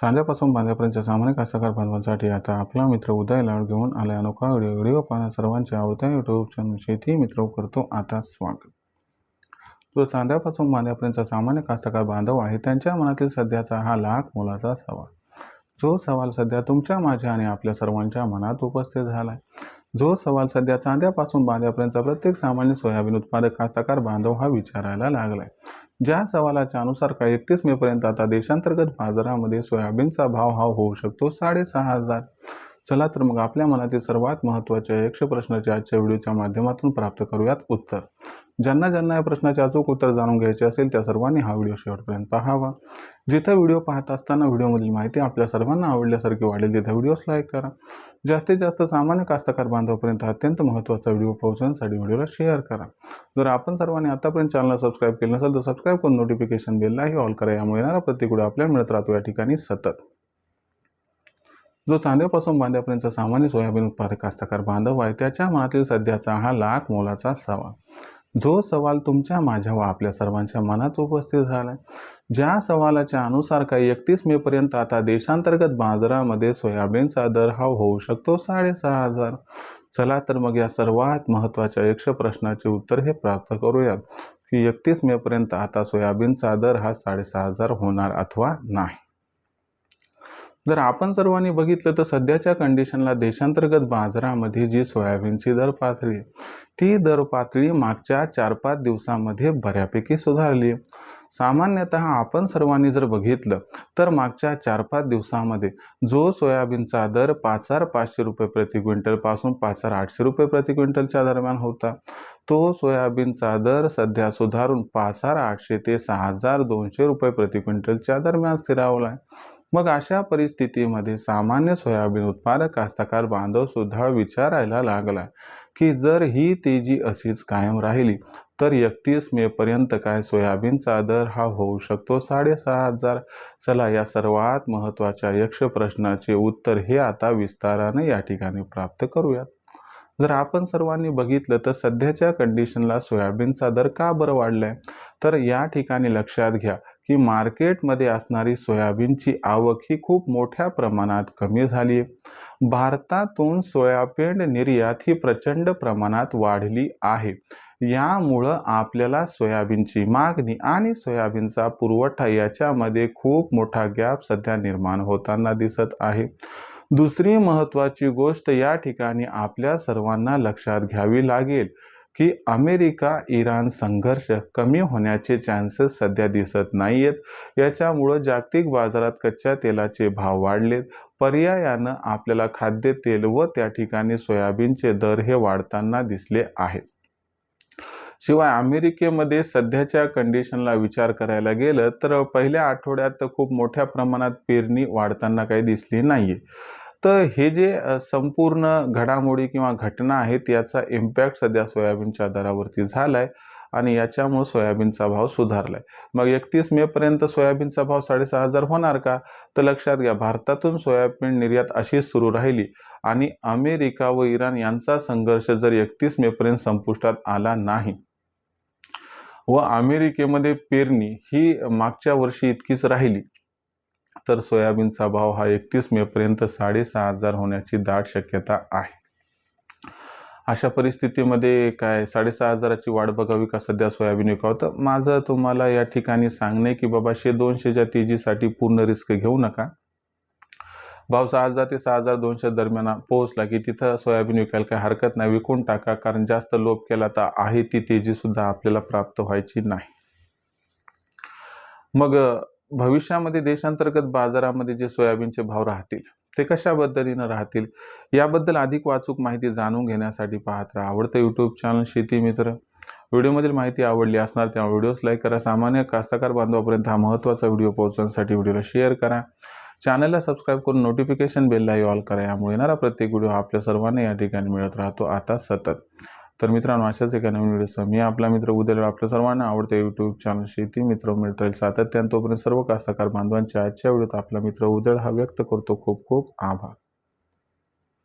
सांध्यापासून बांध्यापर्यंतच्या सामान्य कास्तकार बांधवांसाठी आता आपला मित्र उदय लाड घेऊन आलाय अनोखा व्हिडिओ पाहणं सर्वांच्या आवडत्या यूट्यूब चॅनल शेती मित्र करतो आता स्वागत। जो सांध्यापासून बांध्यापर्यंतचा सामान्य कास्तकार बांधव आहे त्यांच्या मनातील सध्याचा हा लाख मोलाचा सवाल, जो सवाल सध्या तुमच्या माझ्या आणि आपल्या सर्वांच्या मनात उपस्थित झालाय। जो सवाल सध्या चांद्यापासून बांध्यापर्यंतचा प्रत्येक सामान्य सोयाबीन उत्पादक कास्तकार बांधव हा विचारायला लागलाय। ज्या सवालाच्या अनुसार काय 31 मे पर्यंत आता देशांतर्गत बाजारामध्ये सोयाबीनचा भाव हा होऊ शकतो 6,500। चला तर मग आपल्या मनातील सर्वात महत्त्वाच्या 100 प्रश्नाचे आजच्या व्हिडिओच्या माध्यमातून प्राप्त करूयात उत्तर। ज्यांना या प्रश्नाचे अचूक उत्तर जाणून घ्यायचे असेल त्या सर्वांनी हा व्हिडिओ शेवटपर्यंत पाहावा। जिथे व्हिडिओ पाहत असताना व्हिडिओमधील माहिती आपल्या सर्वांना आवडल्यासारखी वाटेल तिथे व्हिडिओस लाईक करा। जास्तीत जास्त सामान्य कास्तकार बांधवांपर्यंत अत्यंत महत्त्वाचा व्हिडिओ पोहोचवण्यासाठी व्हिडिओला शेअर करा। जर आपण सर्वांनी आतापर्यंत चॅनलला सबस्क्राईब केले नसेल तर सबस्क्राईब करून नोटिफिकेशन बेललाही ऑल करा। यामुळे येणारा प्रत्येक व्हिडिओ आपल्याला मिळत राहतो या ठिकाणी सतत। जो चांद्यापासून बांध्यापर्यंतचा सामान्य सोयाबीन उत्पादक कास्तकार बांधव आहे त्याच्या मनातील सध्याचा हा लाख मोलाचा सवाल, जो सवाल तुमच्या माझ्या व आपल्या सर्वांच्या मनात उपस्थित झालाय। ज्या सवालाच्या अनुसार काही 31 मे पर्यंत आता देशांतर्गत बाजारामध्ये सोयाबीनचा दर हा होऊ शकतो 6,500। चला तर मग या सर्वात महत्त्वाच्या 100 प्रश्नाचे उत्तर हे प्राप्त करूयात की 31 मे पर्यंत आता सोयाबीनचा दर हा 6,500 होणार अथवा नाही। जर आपण सर्वांनी बघितलं तर सध्याच्या कंडिशनला देशांतर्गत बाजारामध्ये जी सोयाबीनची दर पातळी ती दर पातळी मागच्या 4-5 दिवसांमध्ये बऱ्यापैकी सुधारली। सामान्यतः आपण सर्वांनी जर बघितलं तर मागच्या 4-5 दिवसांमध्ये जो सोयाबीनचा दर 5,500 रुपये प्रति क्विंटल पासून 5,800 रुपये प्रति क्विंटलच्या दरम्यान होता, तो सोयाबीनचा दर सध्या सुधारून 5,800 ते 6,200 रुपये प्रति क्विंटलच्या दरम्यान स्थिरावलाय। मग अशा परिस्थितीमध्ये सामान्य सोयाबीन उत्पादक कास्तकार बांधव सुद्धा विचारायला लागला की जर ही तेजी अशीच कायम राहिली तर 31 मे पर्यंत काय सोयाबीनचा दर हा होऊ शकतो 6,500। चला या सर्वात महत्त्वाच्या 100 प्रश्नाचे उत्तर हे आता विस्ताराने या ठिकाणी प्राप्त करूयात। जर आपण सर्वांनी बघितलं तर सध्याच्या कंडिशनला सोयाबीनचा दर का बरं वाढलाय तर या ठिकाणी लक्षात घ्या की मार्केटमध्ये असणारी सोयाबीनची आवक ही खूप मोठ्या प्रमाणात कमी झाली आहे। भारतातून सोयाबीन निर्यात ही प्रचंड प्रमाणात वाढली आहे। यामुळं आपल्याला सोयाबीनची मागणी आणि सोयाबीनचा पुरवठा याच्यामध्ये खूप मोठा गॅप सध्या निर्माण होताना दिसत आहे। दुसरी महत्त्वाची गोष्ट या ठिकाणी आपल्या सर्वांना लक्षात घ्यावी लागेल की अमेरिका इराण संघर्ष कमी होण्याचे चान्सेस सध्या दिसत नाहीयेत। याच्यामुळे जागतिक बाजारात कच्च्या तेलाचे भाव वाढलेत। पर्यायानं आपल्याला खाद्यतेल व त्या ठिकाणी सोयाबीनचे दर हे वाढताना दिसले आहेत। शिवाय अमेरिकेमध्ये सध्याच्या कंडिशनला विचार करायला गेलं तर पहिल्या आठवड्यात खूप मोठ्या प्रमाणात पेरणी वाढताना काही दिसली नाहीये। तर हे जे संपूर्ण घडामोडी किंवा घटना आहेत याचा इम्पॅक्ट सध्या सोयाबीनच्या दरावरती झालाय आणि याच्यामुळे सोयाबीनचा भाव सुधारलाय। मग 31 मे पर्यंत सोयाबीनचा भाव 6,500 होणार का तर लक्षात घ्या भारतातून सोयाबीन निर्यात अशीच सुरू राहिली आणि अमेरिका व इराण यांचा संघर्ष जर 31 मे पर्यंत संपुष्टात आला नाही व अमेरिकेमध्ये पेरणी ही मागच्या वर्षी इतकीच राहिली तर सोयाबीनचा भाव हा 31 मे पर्यंत 6,500 होण्याची दाट शक्यता आहे। अशा परिस्थितीमध्ये काय 6,500 ची वाढ बघावी का सध्या सोयाबीन विकावं तर माझं तुम्हाला या ठिकाणी सांगणे की बाबा 100-200च्या तेजीसाठी पूर्ण रिस्क घेऊ नका। भाव 6,000 ते 6,200 दरम्यान पोहोचला की तिथं सोयाबीन विकायला काही हरकत नाही, विकून टाका, कारण जास्त लोभ केला तर आहे ती तेजी सुद्धा आपल्याला प्राप्त व्हायची नाही। मग भविष्यामध्ये देशांतर्गत बाजारामध्ये जे सोयाबीनचे भाव राहतील ते कशा पद्धतीने राहतील याबद्दल अधिक वाचूक माहिती जाणून घेण्यासाठी पाहत राहा आवडतं यूट्यूब चॅनल शेती मित्र। व्हिडिओमधील माहिती आवडली असणार तेव्हा व्हिडिओस लाईक करा। सामान्य कास्तकार बांधवांपर्यंत हा महत्त्वाचा व्हिडिओ पोहोचवण्यासाठी व्हिडिओला शेअर करा। चॅनलला सबस्क्राईब करून नोटिफिकेशन बेललाही ऑल करा। यामुळे येणारा प्रत्येक व्हिडिओ आपल्या सर्वांना या ठिकाणी मिळत राहतो आता सतत। तर मित्रांनो अशाच एका नवीन व्हिडिओसह मी आपला मित्र उदय लाड आपल्या सर्वांना आवडते यूट्यूब चॅनल शेती मित्र मिळत राहील सातत्याने। तोपर्यंत सर्व कास्तकार बांधवांच्या आजच्या व्हिडिओत आपला मित्र उदय हा व्यक्त करतो खूप खूप आभार।